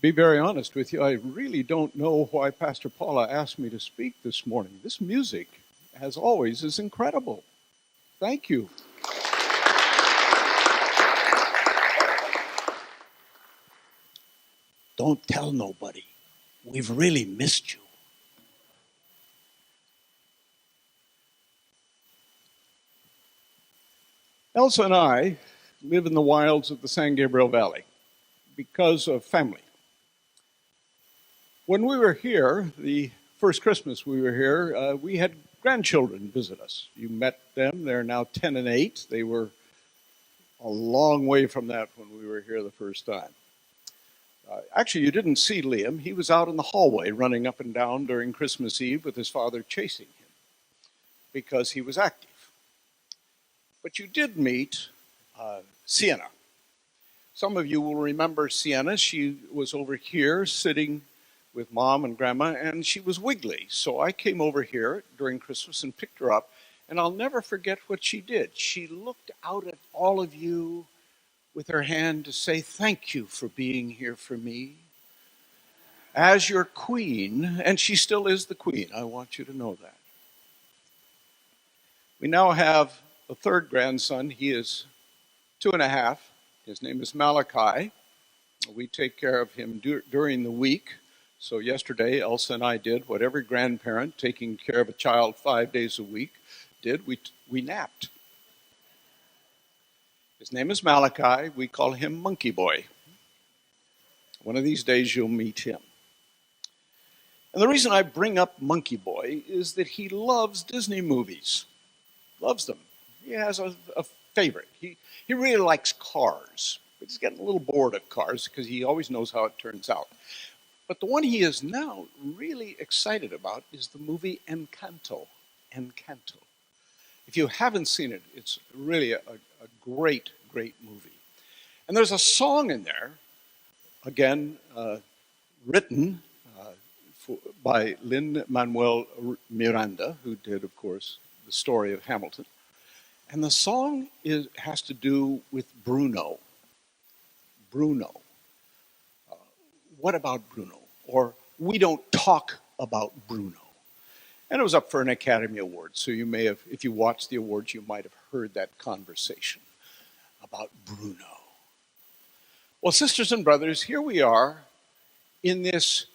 be very honest with you, I really don't know why Pastor Paula asked me to speak this morning. This music, as always, is incredible. Thank you. Don't tell nobody. We've really missed you. Elsa and I live in the wilds of the San Gabriel Valley because of family. When we were here, the first Christmas we were here, we had grandchildren visit us. You met them. They're now 10 and 8. They were a long way from that when we were here the first time. Actually, you didn't see Liam. He was out in the hallway running up and down during Christmas Eve with his father chasing him because he was active. But you did meet Sienna. Some of you will remember Sienna. She was over here sitting with Mom and Grandma, and she was wiggly. So I came over here during Christmas and picked her up, and I'll never forget what she did. She looked out at all of you with her hand to say thank you for being here for me as your queen, and she still is the queen. I want you to know that. We now have a third grandson. He is 2.5. His name is Malachi. We take care of him during the week. So yesterday, Elsa and I did what every grandparent taking care of a child 5 days a week did. We napped. His name is Malachi. We call him Monkey Boy. One of these days you'll meet him. And the reason I bring up Monkey Boy is that he loves Disney movies. Loves them. He has a favorite. He really likes cars. But he's getting a little bored of cars because he always knows how it turns out. But the one he is now really excited about is the movie Encanto. Encanto. If you haven't seen it, it's really a great, great movie. And there's a song in there, again, written by Lin-Manuel Miranda, who did, of course, the story of Hamilton. And the song has to do with Bruno. Bruno. What about Bruno? Or we don't talk about Bruno. And it was up for an Academy Award, so you may have, if you watched the awards, you might have heard that conversation about Bruno. Well, sisters and brothers, here we are in this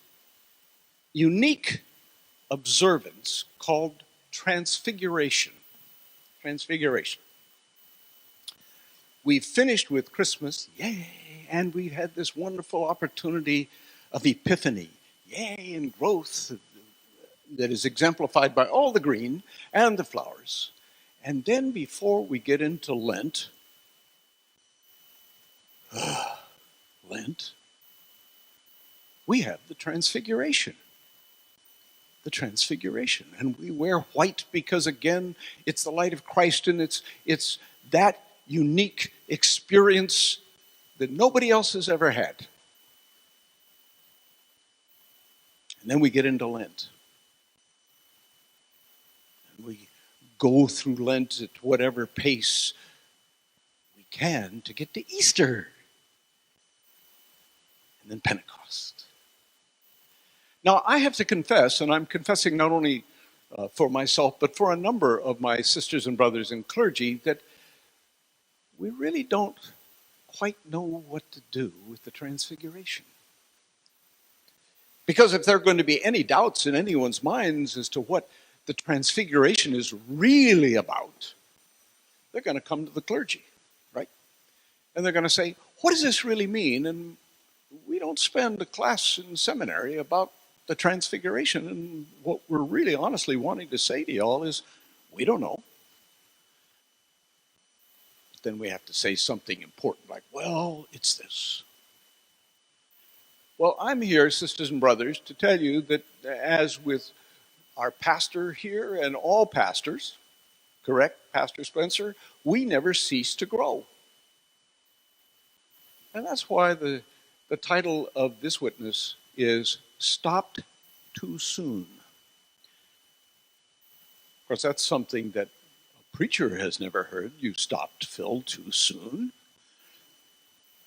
unique observance called Transfiguration. Transfiguration. We've finished with Christmas, yay, and we've had this wonderful opportunity of Epiphany, yay, and growth that is exemplified by all the green and the flowers. And then before we get into Lent, we have the Transfiguration. The Transfiguration. And we wear white because, again, it's the light of Christ, and it's that unique experience that nobody else has ever had. And then we get into Lent. And we go through Lent at whatever pace we can to get to Easter. And then Pentecost. Now, I have to confess, and I'm confessing not only for myself, but for a number of my sisters and brothers in clergy, that we really don't quite know what to do with the Transfiguration. Because if there are going to be any doubts in anyone's minds as to what the Transfiguration is really about, they're going to come to the clergy, right? And they're going to say, what does this really mean? And we don't spend a class in seminary about the Transfiguration, and what we're really honestly wanting to say to y'all is, we don't know. But then we have to say something important like, well, it's this. Well, I'm here, sisters and brothers, to tell you that as with our pastor here and all pastors, correct, Pastor Spencer, we never cease to grow. And that's why the title of this witness is Stopped Too Soon. Of course, that's something that a preacher has never heard. You stopped Phil too soon.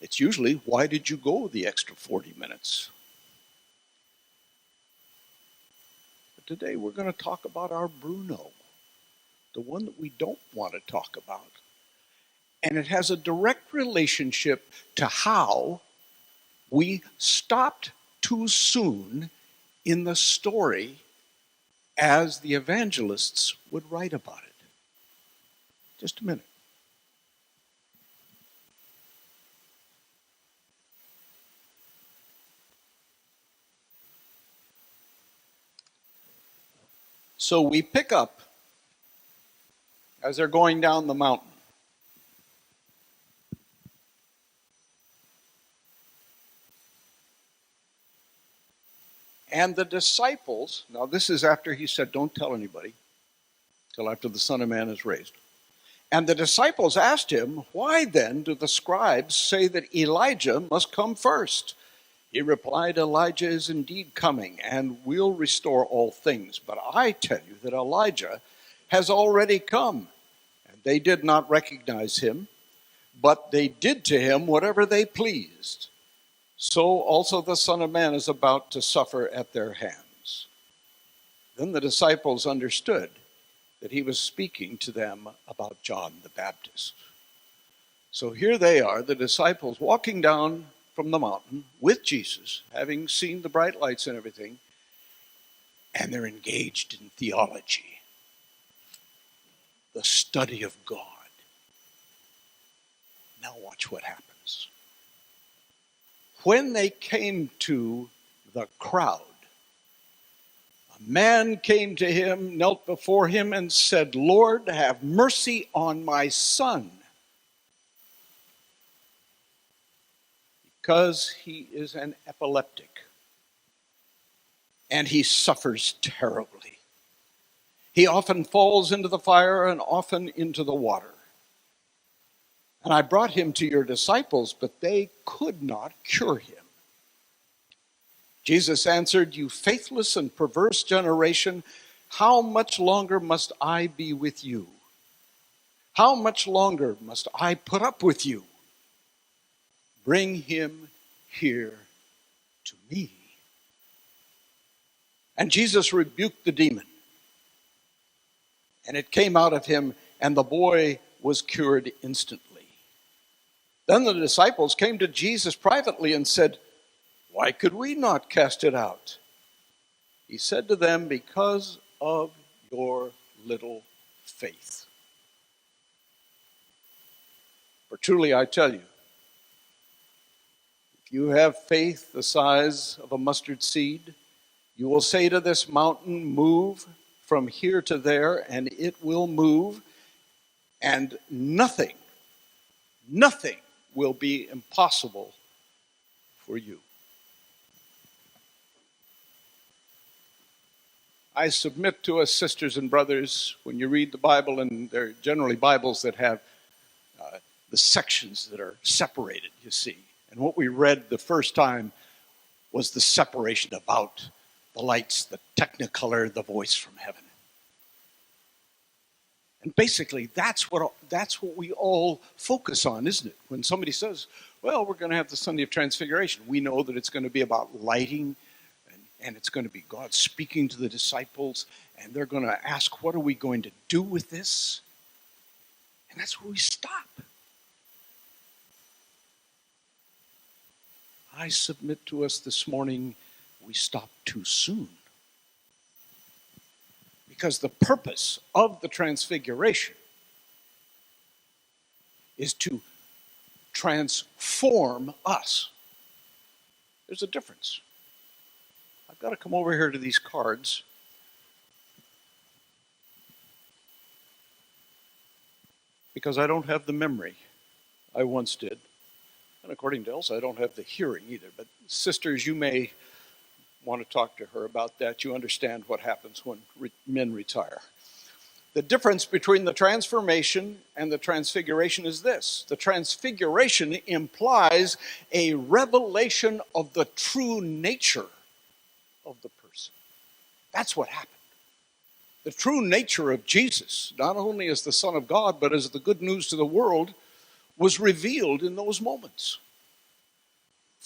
It's usually, why did you go the extra 40 minutes? But today we're going to talk about our Bruno, the one that we don't want to talk about. And it has a direct relationship to how we stopped too soon in the story as the evangelists would write about it. Just a minute. So we pick up as they're going down the mountain. And the disciples, now this is after he said, don't tell anybody till after the Son of Man is raised. And the disciples asked him, why then do the scribes say that Elijah must come first? He replied, Elijah is indeed coming and will restore all things. But I tell you that Elijah has already come. And they did not recognize him, but they did to him whatever they pleased. So also the Son of Man is about to suffer at their hands. Then the disciples understood that he was speaking to them about John the Baptist. So here they are, the disciples walking down from the mountain with Jesus, having seen the bright lights and everything, and they're engaged in theology, the study of God. Now watch what happens. When they came to the crowd, a man came to him, knelt before him, and said, Lord, have mercy on my son, because he is an epileptic, and he suffers terribly. He often falls into the fire and often into the water. And I brought him to your disciples, but they could not cure him. Jesus answered, you faithless and perverse generation, how much longer must I be with you? How much longer must I put up with you? Bring him here to me. And Jesus rebuked the demon, and it came out of him, and the boy was cured instantly. Then the disciples came to Jesus privately and said, why could we not cast it out? He said to them, because of your little faith. For truly I tell you, if you have faith the size of a mustard seed, you will say to this mountain, move from here to there, and it will move, and nothing will be impossible for you. I submit to us, sisters and brothers, when you read the Bible, and they're generally Bibles that have the sections that are separated, you see. And what we read the first time was the separation about the lights, the technicolor, the voice from heaven. And basically, that's what we all focus on, isn't it? When somebody says, well, we're going to have the Sunday of Transfiguration, we know that it's going to be about lighting, and it's going to be God speaking to the disciples, and they're going to ask, what are we going to do with this? And that's where we stop. I submit to us this morning, we stop too soon. Because the purpose of the Transfiguration is to transform us. There's a difference. I've got to come over here to these cards. Because I don't have the memory I once did. And according to Elsa, I don't have the hearing either. But sisters, you may want to talk to her about that. You understand what happens when men retire. The difference between the transformation and the transfiguration is this. The transfiguration implies a revelation of the true nature of the person. That's what happened. The true nature of Jesus, not only as the Son of God, but as the good news to the world, was revealed in those moments.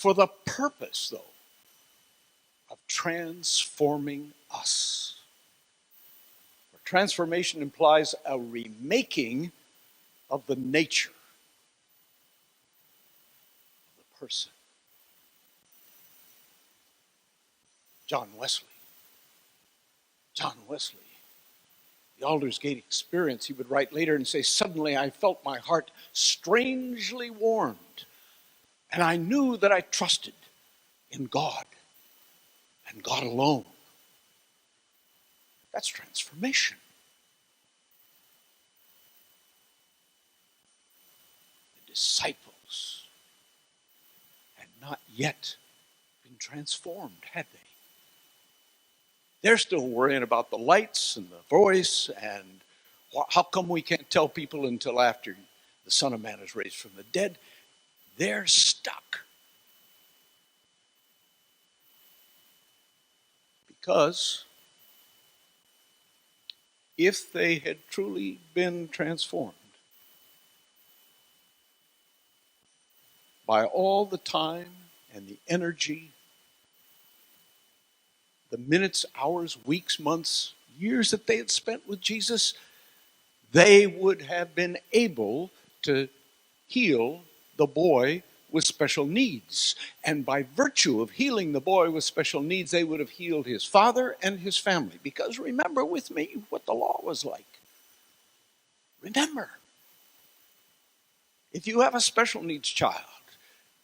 for the purpose, though, of transforming us. For transformation implies a remaking of the nature of the person. John Wesley, the Aldersgate experience, he would write later and say, "Suddenly I felt my heart strangely warmed, and I knew that I trusted in God and God alone." That's transformation. The disciples had not yet been transformed, had they? They're still worrying about the lights and the voice and how come we can't tell people until after the Son of Man is raised from the dead. They're stuck. Because if they had truly been transformed by all the time and the energy, the minutes, hours, weeks, months, years that they had spent with Jesus, they would have been able to heal the boy with special needs. And by virtue of healing the boy with special needs, they would have healed his father and his family. Because remember with me what the law was like. Remember, if you have a special needs child,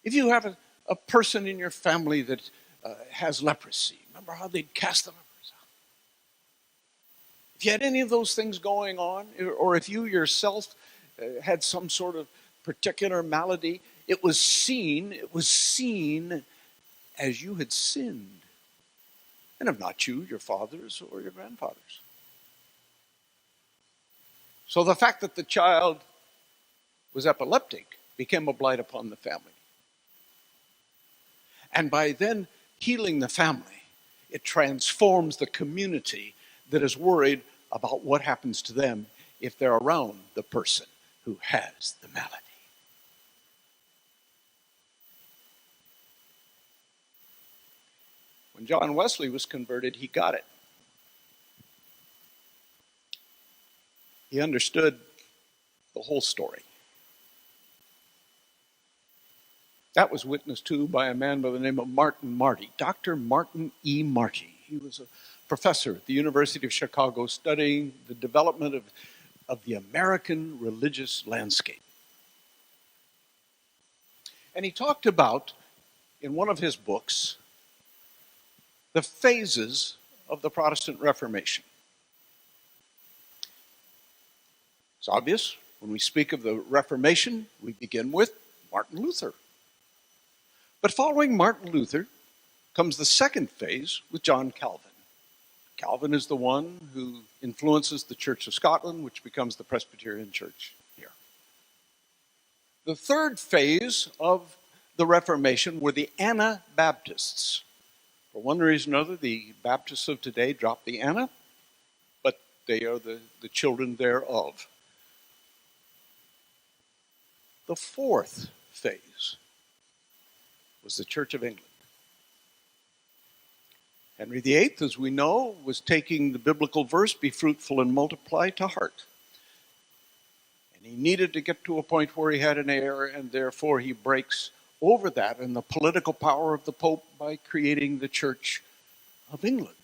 if you have a person in your family that has leprosy, remember how they'd cast the lepers out? If you had any of those things going on, or if you yourself had some sort of particular malady, it was seen as you had sinned. And if not you, your fathers or your grandfathers. So the fact that the child was epileptic became a blight upon the family. And by then healing the family, it transforms the community that is worried about what happens to them if they're around the person who has the malady. When John Wesley was converted, he got it. He understood the whole story. That was witnessed to by a man by the name of Martin Marty, Dr. Martin E. Marty. He was a professor at the University of Chicago studying the development of the American religious landscape. And he talked about, in one of his books, the phases of the Protestant Reformation. It's obvious, when we speak of the Reformation, we begin with Martin Luther. But following Martin Luther comes the second phase with John Calvin. Calvin is the one who influences the Church of Scotland, which becomes the Presbyterian Church here. The third phase of the Reformation were the Anabaptists. For one reason or another, the Baptists of today dropped the Anna, but they are the children thereof. The fourth phase was the Church of England. Henry VIII, as we know, was taking the biblical verse, "Be fruitful and multiply," to heart. And he needed to get to a point where he had an heir, and therefore he breaks over that and the political power of the Pope by creating the Church of England.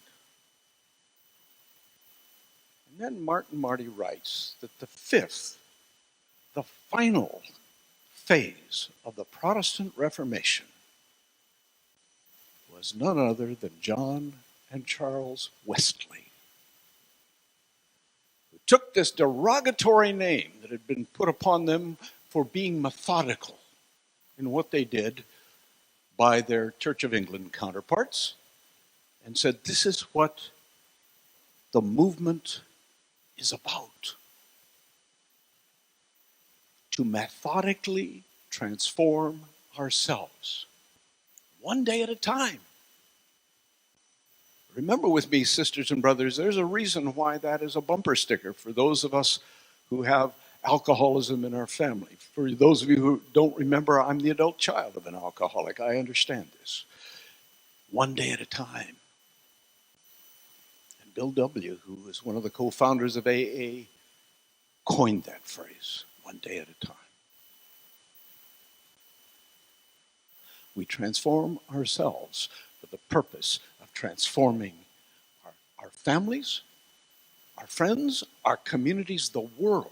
And then Martin Marty writes that the fifth, the final phase of the Protestant Reformation was none other than John and Charles Wesley, who took this derogatory name that had been put upon them for being methodical in what they did by their Church of England counterparts, and said, this is what the movement is about. To methodically transform ourselves, one day at a time. Remember with me, sisters and brothers, there's a reason why that is a bumper sticker for those of us who have alcoholism in our family. For those of you who don't remember, I'm the adult child of an alcoholic. I understand this. One day at a time. And Bill W., who is one of the co-founders of AA, coined that phrase, one day at a time. We transform ourselves for the purpose of transforming our families, our friends, our communities, the world.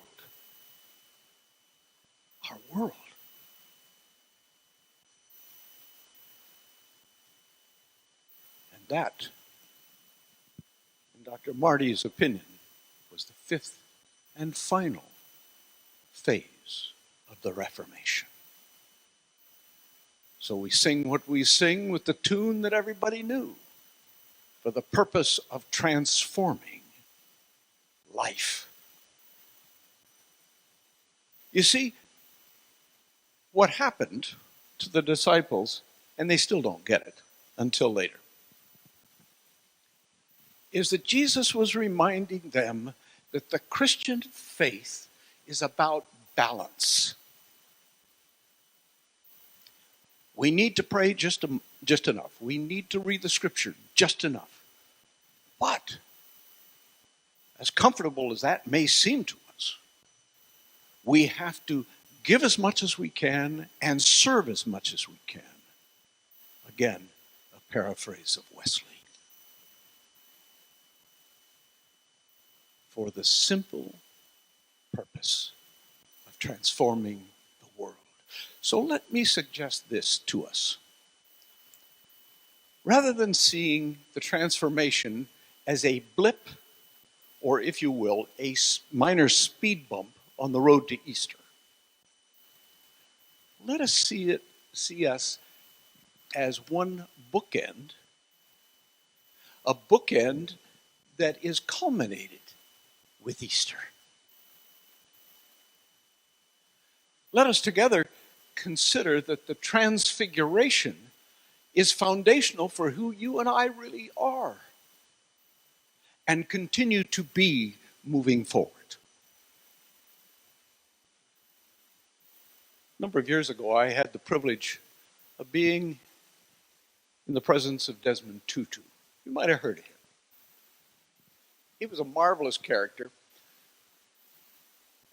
Our world. And that, in Dr. Marty's opinion, was the fifth and final phase of the Reformation. So we sing what we sing with the tune that everybody knew for the purpose of transforming life. You see, what happened to the disciples, and they still don't get it until later, is that Jesus was reminding them that the Christian faith is about balance. We need to pray just enough. We need to read the scripture just enough. But, as comfortable as that may seem to us, we have to give as much as we can and serve as much as we can. Again, a paraphrase of Wesley. For the simple purpose of transforming the world. So let me suggest this to us. Rather than seeing the transformation as a blip, or if you will, a minor speed bump on the road to Easter, let us see us as one bookend, a bookend that is culminated with Easter. Let us together consider that the transfiguration is foundational for who you and I really are and continue to be moving forward. A number of years ago, I had the privilege of being in the presence of Desmond Tutu. You might have heard of him. He was a marvelous character,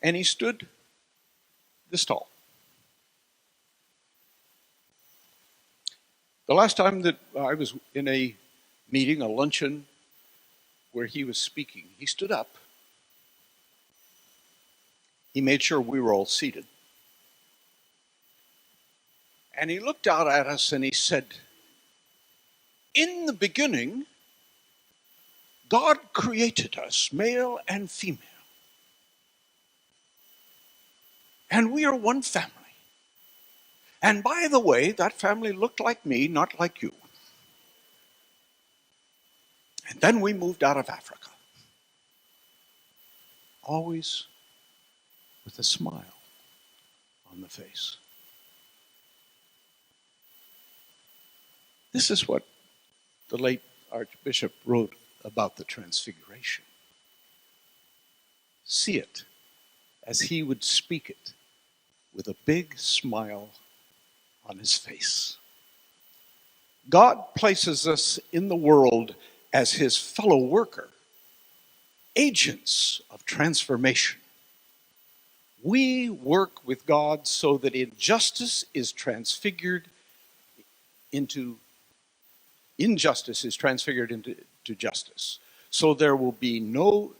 and he stood this tall. The last time that I was in a meeting, a luncheon, where he was speaking, he stood up. He made sure we were all seated. And he looked out at us and he said, "In the beginning, God created us, male and female. And we are one family. And by the way, that family looked like me, not like you. And then we moved out of Africa. Always with a smile on the face." This is what the late Archbishop wrote about the Transfiguration. See it as he would speak it with a big smile on his face. God places us in the world as his fellow worker, agents of transformation. We work with God so that injustice is transfigured into justice. So there will be no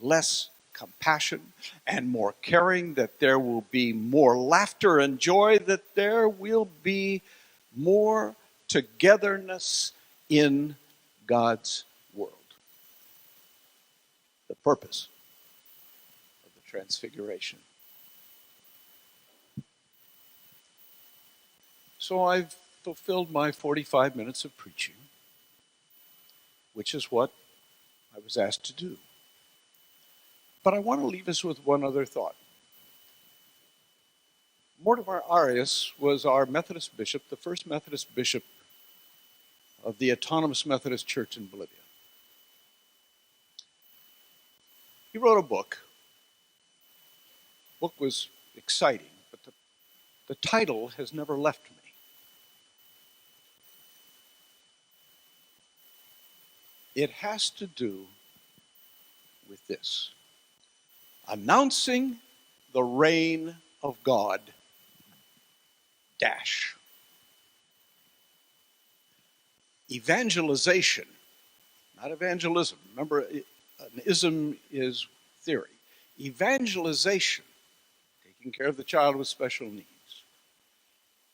less compassion and more caring, that there will be more laughter and joy, that there will be more togetherness in God's world. The purpose of the Transfiguration. So I've fulfilled my 45 minutes of preaching, which is what I was asked to do. But I want to leave us with one other thought. Mortimer Arias was our Methodist bishop, the first Methodist bishop of the Autonomous Methodist Church in Bolivia. He wrote a book book was exciting, but the title has never left me. It has to do with this: announcing the reign of God, dash. Evangelization, not evangelism. Remember, an ism is theory. Evangelization, taking care of the child with special needs,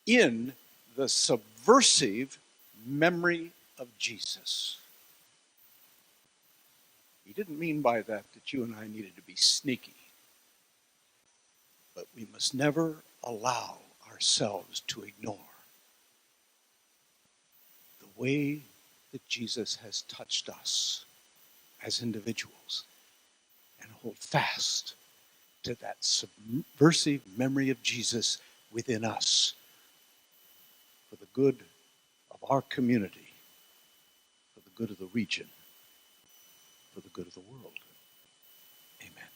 in the subversive memory of Jesus. He didn't mean by that you and I needed to be sneaky, but we must never allow ourselves to ignore the way that Jesus has touched us as individuals and hold fast to that subversive memory of Jesus within us for the good of our community, for the good of the region, for the good of the world. Amen.